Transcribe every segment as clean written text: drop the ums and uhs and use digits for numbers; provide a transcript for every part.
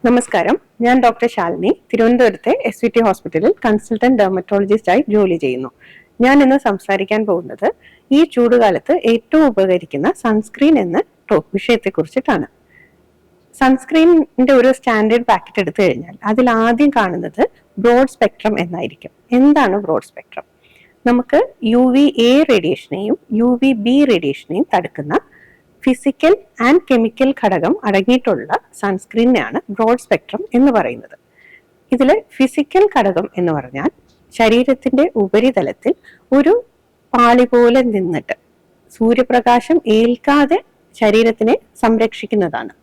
നമസ്കാരം, ഞാൻ ഡോക്ടർ ശാലിനി, തിരുവനന്തപുരത്തെ SVT ഹോസ്പിറ്റലിൽ കൺസൾട്ടന്റ് ഡെർമറ്റോളജിസ്റ്റായി ജോലി ചെയ്യുന്നു. ഞാൻ ഇന്ന് സംസാരിക്കാൻ പോകുന്നത് ഈ ചൂടുകാലത്ത് ഏറ്റവും ഉപകരിക്കുന്ന സൺസ്ക്രീൻ എന്ന വിഷയത്തെ കുറിച്ചിട്ടാണ്. സൺസ്ക്രീനിന്റെ ഒരു സ്റ്റാൻഡേർഡ് പാക്കറ്റ് എടുത്തു കഴിഞ്ഞാൽ അതിൽ ആദ്യം കാണുന്നത് ബ്രോഡ് സ്പെക്ട്രം എന്നായിരിക്കും. എന്താണ് ബ്രോഡ് സ്പെക്ട്രം? നമുക്ക് UVA റേഡിയേഷനെയും UVB റേഡിയേഷനെയും തടുക്കുന്ന ഫിസിക്കൽ ആൻഡ് കെമിക്കൽ ഘടകം അടങ്ങിയിട്ടുള്ള സൺസ്ക്രീനെയാണ് ബ്രോഡ് സ്പെക്ട്രം എന്ന് പറയുന്നത്. ഇതിൽ ഫിസിക്കൽ ഘടകം എന്ന് പറഞ്ഞാൽ ശരീരത്തിന്റെ ഉപരിതലത്തിൽ ഒരു പാളി പോലെ നിന്നിട്ട് സൂര്യപ്രകാശം ഏൽക്കാതെ ശരീരത്തിനെ സംരക്ഷിക്കുന്നതാണ്.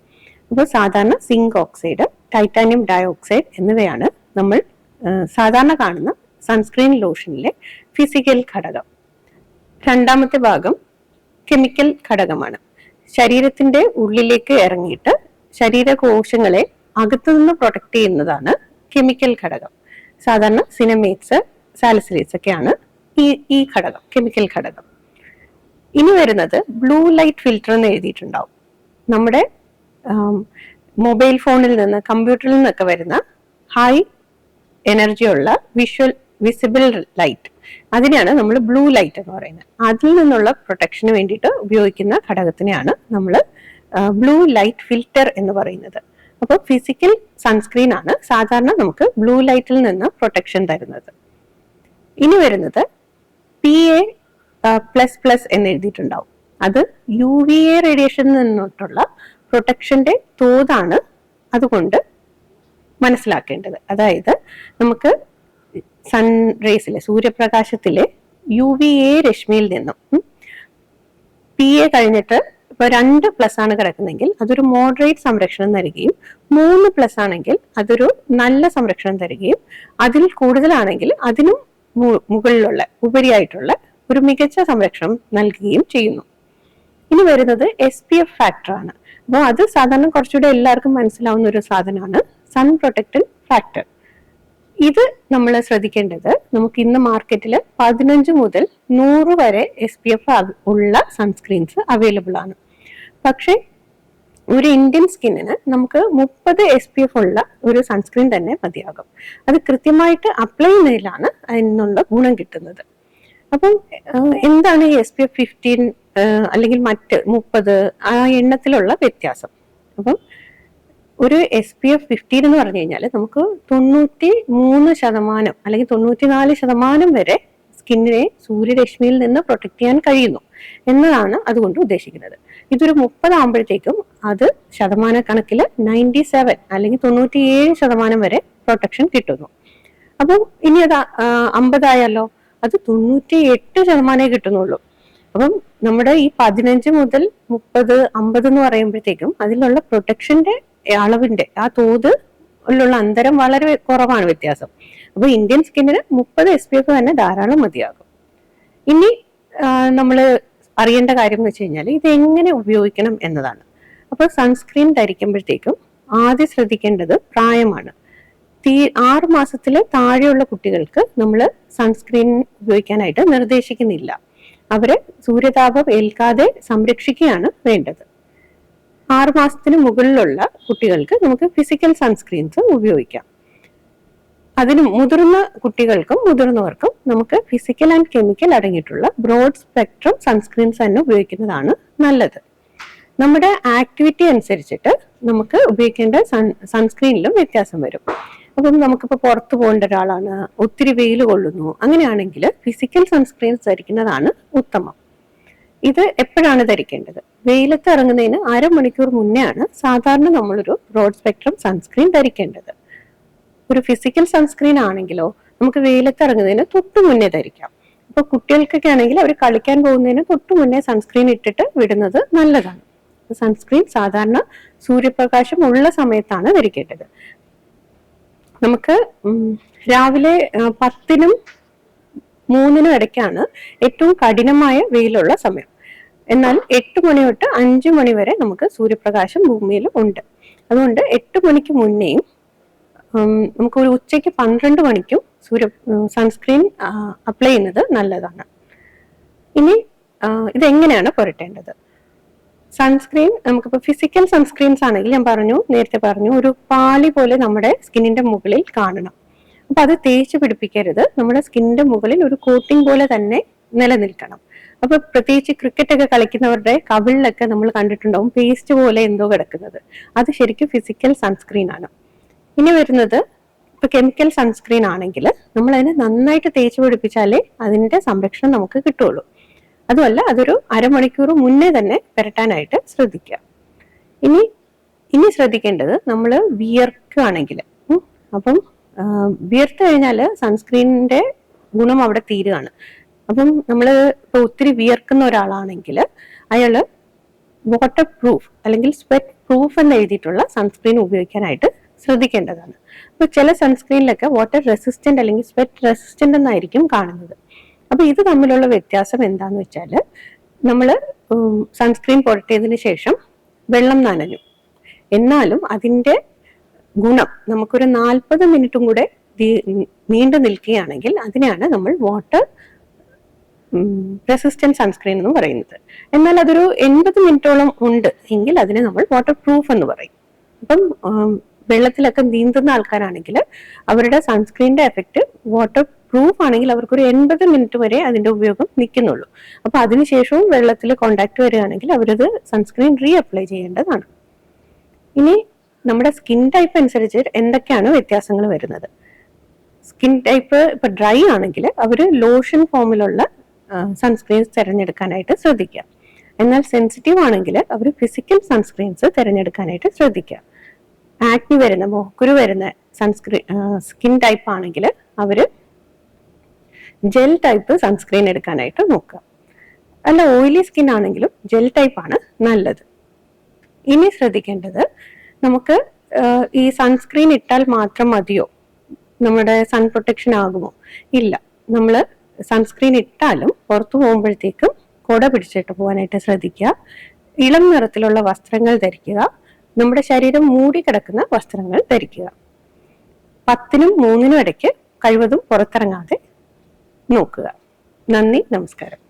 അപ്പോൾ സാധാരണ സിങ്ക് ഓക്സൈഡ്, ടൈറ്റാനിയം ഡയോക്സൈഡ് എന്നിവയാണ് നമ്മൾ സാധാരണ കാണുന്ന സൺസ്ക്രീൻ ലോഷനിലെ ഫിസിക്കൽ ഘടകം. രണ്ടാമത്തെ ഭാഗം കെമിക്കൽ ഘടകമാണ്. ശരീരത്തിന്റെ ഉള്ളിലേക്ക് ഇറങ്ങിയിട്ട് ശരീരകോശങ്ങളെ അകത്തുനിന്ന് പ്രൊട്ടക്ട് ചെയ്യുന്നതാണ് കെമിക്കൽ ഘടകം. സാധാരണ സിനമേറ്റ്സ്, സാലിസിലേറ്റ്സ് ഒക്കെയാണ് ഈ ഘടകം, കെമിക്കൽ ഘടകം. ഇനി വരുന്നത് ബ്ലൂ ലൈറ്റ് ഫിൽറ്റർ എന്ന് എഴുതിയിട്ടുണ്ടാവും. നമ്മുടെ മൊബൈൽ ഫോണിൽ നിന്ന്, കമ്പ്യൂട്ടറിൽ നിന്നൊക്കെ വരുന്ന ഹൈ എനർജിയുള്ള വിസിബിൾ ലൈറ്റ്, അതിനെയാണ് നമ്മൾ ബ്ലൂ ലൈറ്റ് എന്ന് പറയുന്നത്. അതിൽ നിന്നുള്ള പ്രൊട്ടക്ഷന് വേണ്ടിയിട്ട് ഉപയോഗിക്കുന്ന ഘടകത്തിനെയാണ് നമ്മൾ ബ്ലൂ ലൈറ്റ് ഫിൽറ്റർ എന്ന് പറയുന്നത്. അപ്പോൾ ഫിസിക്കൽ സൺസ്ക്രീൻ ആണ് സാധാരണ നമുക്ക് ബ്ലൂ ലൈറ്റിൽ നിന്ന് പ്രൊട്ടക്ഷൻ തരുന്നത്. ഇനി വരുന്നത് PA++ എന്ന് എഴുതിയിട്ടുണ്ടാവും. അത് UVA റേഡിയേഷനിൽ നിന്നിട്ടുള്ള പ്രൊട്ടക്ഷന്റെ തോതാണ് അതുകൊണ്ട് മനസ്സിലാക്കേണ്ടത്. അതായത് നമുക്ക് സൺ റേസിലെ, സൂര്യപ്രകാശത്തിലെ UVA രശ്മിയിൽ നിന്നും PA കഴിഞ്ഞിട്ട് ഇപ്പൊ 2+ ആണ് കിടക്കുന്നെങ്കിൽ അതൊരു മോഡറേറ്റ് സംരക്ഷണം തരികയും 3+ ആണെങ്കിൽ അതൊരു നല്ല സംരക്ഷണം തരികയും അതിൽ കൂടുതലാണെങ്കിൽ അതിനും മുകളിലുള്ള ഉപരിയായിട്ടുള്ള ഒരു മികച്ച സംരക്ഷണം നൽകുകയും ചെയ്യുന്നു. ഇനി വരുന്നത് SPF ഫാക്ടർ ആണ്. അപ്പോൾ അത് സാധാരണ കുറച്ചുകൂടെ എല്ലാവർക്കും മനസ്സിലാവുന്ന ഒരു സാധനമാണ്, സൺ പ്രൊട്ടക്റ്റന്റ് ഫാക്ടർ. ഇത് നമ്മൾ ശ്രദ്ധിക്കേണ്ടത്, നമുക്ക് ഇന്ന് മാർക്കറ്റിൽ 15 മുതൽ 100 വരെ SPF ഉള്ള സൺസ്ക്രീൻസ് അവൈലബിൾ ആണ്. പക്ഷെ ഒരു ഇന്ത്യൻ സ്കിന്നിന് നമുക്ക് 30 SPF ഉള്ള ഒരു സൺസ്ക്രീൻ തന്നെ മതിയാകും. അത് കൃത്യമായിട്ട് അപ്ലൈ ചെയ്യുന്നതിലാണ് അതിനുള്ള ഗുണം കിട്ടുന്നത്. അപ്പം എന്താണ് ഈ SPF 15 അല്ലെങ്കിൽ മറ്റ് 30 ആ എണ്ണത്തിലുള്ള വ്യത്യാസം? അപ്പം ഒരു SPF 15 എന്ന് പറഞ്ഞു കഴിഞ്ഞാൽ നമുക്ക് 93% അല്ലെങ്കിൽ 94% വരെ സ്കിന്നിനെ സൂര്യരശ്മിയിൽ നിന്ന് പ്രൊട്ടക്ട് ചെയ്യാൻ കഴിയുന്നു എന്നതാണ് അതുകൊണ്ട് ഉദ്ദേശിക്കുന്നത്. ഇതൊരു 30 ആകുമ്പോഴത്തേക്കും അത് ശതമാനക്കണക്കിൽ 97 അല്ലെങ്കിൽ 97% വരെ പ്രൊട്ടക്ഷൻ കിട്ടുന്നു. അപ്പം ഇനി അത് 50 ആയാലോ, അത് 98% കിട്ടുന്നുള്ളൂ. അപ്പം നമ്മുടെ ഈ 15 മുതൽ 30, 50 എന്ന് പറയുമ്പോഴത്തേക്കും അതിലുള്ള പ്രൊട്ടക്ഷന്റെ അളവിന്റെ ആ തോത് ഉള്ള അന്തരം വളരെ കുറവാണ്, വ്യത്യാസം. അപ്പൊ ഇന്ത്യൻ സ്കിന്നിന് 30 SPF തന്നെ ധാരാളം മതിയാകും. ഇനി നമ്മൾ അറിയേണ്ട കാര്യം എന്ന് വെച്ച് കഴിഞ്ഞാൽ ഇത് എങ്ങനെ ഉപയോഗിക്കണം എന്നതാണ്. അപ്പൊ സൺസ്ക്രീൻ ധരിക്കുമ്പോഴത്തേക്കും ആദ്യം ശ്രദ്ധിക്കേണ്ടത് പ്രായമാണ്. 6 മാസത്തിൽ താഴെയുള്ള കുട്ടികൾക്ക് നമ്മൾ സൺസ്ക്രീൻ ഉപയോഗിക്കാനായിട്ട് നിർദ്ദേശിക്കുന്നില്ല. അവരെ സൂര്യതാപം ഏൽക്കാതെ സംരക്ഷിക്കുകയാണ് വേണ്ടത്. 6 മാസത്തിന് മുകളിലുള്ള കുട്ടികൾക്ക് നമുക്ക് ഫിസിക്കൽ സൺസ്ക്രീൻസ് ഉപയോഗിക്കാം. അതിന് മുതിർന്ന കുട്ടികൾക്കും മുതിർന്നവർക്കും നമുക്ക് ഫിസിക്കൽ ആൻഡ് കെമിക്കൽ അടങ്ങിയിട്ടുള്ള ബ്രോഡ് സ്പെക്ട്രം സൺസ്ക്രീൻസ് തന്നെ ഉപയോഗിക്കുന്നതാണ് നല്ലത്. നമ്മുടെ ആക്ടിവിറ്റി അനുസരിച്ചിട്ട് നമുക്ക് ഉപയോഗിക്കേണ്ട സൺസ്ക്രീനിലും വ്യത്യാസം വരും. അപ്പം നമുക്കിപ്പോൾ പുറത്തു പോകേണ്ട ഒരാളാണ്, ഒത്തിരി വെയിൽ കൊള്ളുന്നു, അങ്ങനെയാണെങ്കിൽ ഫിസിക്കൽ സൺസ്ക്രീൻസ് ധരിക്കുന്നതാണ് ഉത്തമം. ഇത് എപ്പോഴാണ് ധരിക്കേണ്ടത്? വെയിലത്ത് ഇറങ്ങുന്നതിന് 1/2 മണിക്കൂർ മുന്നേ ആണ് സാധാരണ നമ്മളൊരു ബ്രോഡ് സ്പെക്ട്രം സൺസ്ക്രീൻ ധരിക്കേണ്ടത്. ഒരു ഫിസിക്കൽ സൺസ്ക്രീൻ ആണെങ്കിലോ നമുക്ക് വെയിലത്ത് ഇറങ്ങുന്നതിന് തൊട്ട് മുന്നേ ധരിക്കാം. ഇപ്പൊ കുട്ടികൾക്കൊക്കെ ആണെങ്കിൽ അവർ കളിക്കാൻ പോകുന്നതിന് തൊട്ട് മുന്നേ സൺസ്ക്രീൻ ഇട്ടിട്ട് വിടുന്നത് നല്ലതാണ്. സൺസ്ക്രീൻ സാധാരണ സൂര്യപ്രകാശം ഉള്ള സമയത്താണ് ധരിക്കേണ്ടത്. നമുക്ക് രാവിലെ 10നും 3നും ഇടയ്ക്കാണ് ഏറ്റവും കഠിനമായ വെയിലുള്ള സമയം. എന്നാൽ 8 മണി തൊട്ട് 5 മണി വരെ നമുക്ക് സൂര്യപ്രകാശം ഭൂമിയിൽ ഉണ്ട്. അതുകൊണ്ട് 8 മണിക്ക് മുന്നേയും നമുക്ക് ഒരു ഉച്ചയ്ക്ക് 12 മണിക്കും സൺസ്ക്രീൻ അപ്ലൈ ചെയ്യുന്നത് നല്ലതാണ്. ഇനി ഇതെങ്ങനെയാണ് പുരട്ടേണ്ടത്? സൺസ്ക്രീൻ നമുക്കിപ്പോൾ ഫിസിക്കൽ സൺസ്ക്രീൻസ് ആണെങ്കിൽ ഞാൻ നേരത്തെ പറഞ്ഞു ഒരു പാളി പോലെ നമ്മുടെ സ്കിന്നിന്റെ മുകളിൽ കാണണം. അപ്പൊ അത് തേച്ച് പിടിപ്പിക്കരുത്, നമ്മുടെ സ്കിന്നിന്റെ മുകളിൽ ഒരു കോട്ടിംഗ് പോലെ തന്നെ നിലനിൽക്കണം. അപ്പൊ പ്രത്യേകിച്ച് ക്രിക്കറ്റ് ഒക്കെ കളിക്കുന്നവരുടെ കവിളിലൊക്കെ നമ്മൾ കണ്ടിട്ടുണ്ടാവും പേസ്റ്റ് പോലെ എന്തോ കിടക്കുന്നത്. അത് ശരിക്കും ഫിസിക്കൽ സൺസ്ക്രീൻ ആണ്. ഇനി വരുന്നത് ഇപ്പൊ കെമിക്കൽ സൺസ്ക്രീൻ ആണെങ്കിൽ നമ്മൾ അതിനെ നന്നായിട്ട് തേച്ച് പിടിപ്പിച്ചാലേ അതിന്റെ സംരക്ഷണം നമുക്ക് കിട്ടുള്ളൂ. അതുമല്ല അതൊരു അരമണിക്കൂർ മുന്നേ തന്നെ പുരട്ടാനായിട്ട് ശ്രദ്ധിക്കുക. ഇനി ശ്രദ്ധിക്കേണ്ടത് നമ്മൾ വിയർക്കുകയാണെങ്കിൽ, അപ്പം വിയർത്ത് കഴിഞ്ഞാൽ സൺസ്ക്രീനിന്റെ ഗുണം അവിടെ തീരുകയാണ്. അപ്പം നമ്മൾ ഇപ്പൊ ഒത്തിരി വിയർക്കുന്ന ഒരാളാണെങ്കിൽ അയാള് വാട്ടർ പ്രൂഫ് അല്ലെങ്കിൽ സ്വെറ്റ് പ്രൂഫ് എന്ന് എഴുതിയിട്ടുള്ള സൺസ്ക്രീൻ ഉപയോഗിക്കാനായിട്ട് ശ്രദ്ധിക്കേണ്ടതാണ്. അപ്പൊ ചില സൺസ്ക്രീനിലൊക്കെ വാട്ടർ റെസിസ്റ്റന്റ് അല്ലെങ്കിൽ സ്വെറ്റ് റെസിസ്റ്റന്റ് എന്നായിരിക്കും കാണുന്നത്. അപ്പൊ ഇത് തമ്മിലുള്ള വ്യത്യാസം എന്താന്ന് വെച്ചാല്, നമ്മൾ സൺസ്ക്രീൻ പുരട്ടിയതിനു ശേഷം വെള്ളം നനഞ്ഞു, എന്നാലും അതിന്റെ ഗുണം നമുക്കൊരു 40 മിനിറ്റും കൂടെ നീണ്ടു നിൽക്കുകയാണെങ്കിൽ അതിനെയാണ് നമ്മൾ വാട്ടർ റെസിസ്റ്റന്റ് സൺസ്ക്രീൻ എന്ന് പറയുന്നത്. എന്നാൽ അതൊരു 80 മിനിറ്റോളം ഉണ്ട് എങ്കിൽ അതിനെ നമ്മൾ വാട്ടർ പ്രൂഫ് എന്ന് പറയും. അപ്പം വെള്ളത്തിലൊക്കെ നീന്തുന്ന ആൾക്കാരാണെങ്കിൽ അവരുടെ സൺസ്ക്രീനിന്റെ എഫക്റ്റ് വാട്ടർ പ്രൂഫ് ആണെങ്കിൽ അവർക്കൊരു 80 മിനിറ്റ് വരെ അതിന്റെ ഉപയോഗം നിൽക്കുന്നുള്ളൂ. അപ്പൊ അതിനുശേഷവും വെള്ളത്തിൽ കോണ്ടാക്ട് വരികയാണെങ്കിൽ അവരത് സൺസ്ക്രീൻ റീ അപ്ലൈ ചെയ്യേണ്ടതാണ്. ഇനി നമ്മുടെ സ്കിൻ ടൈപ്പ് അനുസരിച്ച് എന്തൊക്കെയാണ് വ്യത്യാസങ്ങൾ വരുന്നത്. സ്കിൻ ടൈപ്പ് ഇപ്പൊ ഡ്രൈ ആണെങ്കിൽ അവർ ലോഷൻ ഫോമിലുള്ള സൺസ്ക്രീൻസ് തിരഞ്ഞെടുക്കാനായിട്ട് ശ്രദ്ധിക്കുക. എന്നാൽ സെൻസിറ്റീവ് ആണെങ്കിൽ അവർ ഫിസിക്കൽ സൺസ്ക്രീൻസ് തിരഞ്ഞെടുക്കാനായിട്ട് ശ്രദ്ധിക്കുക. ആക്നി വരുന്ന മോക്കുരു വരുന്ന സ്കിൻ ടൈപ്പ് ആണെങ്കിൽ അവര് ജെൽ ടൈപ്പ് സൺസ്ക്രീൻ എടുക്കാനായിട്ട് നോക്കുക. അല്ല ഓയിലി സ്കിൻ ആണെങ്കിലും ജെൽ ടൈപ്പ് ആണ് നല്ലത്. ഇനി ശ്രദ്ധിക്കേണ്ടത്, നമുക്ക് ഈ സൺസ്ക്രീൻ ഇട്ടാൽ മാത്രം മതിയോ, നമ്മുടെ സൺ പ്രൊട്ടക്ഷൻ ആകുമോ? ഇല്ല, നമ്മൾ സൺസ്ക്രീൻ ഇട്ടാലും പുറത്തു പോകുമ്പോഴത്തേക്കും കുട പിടിച്ചിട്ട് പോകാനായിട്ട് ശ്രദ്ധിക്കുക. ഇളം നിറത്തിലുള്ള വസ്ത്രങ്ങൾ ധരിക്കുക. നമ്മുടെ ശരീരം മൂടി കിടക്കുന്ന വസ്ത്രങ്ങൾ ധരിക്കുക. 10-നും 3-നും ഇടയ്ക്ക് കഴിവതും പുറത്തിറങ്ങാതെ നോക്കുക. നന്ദി, നമസ്കാരം.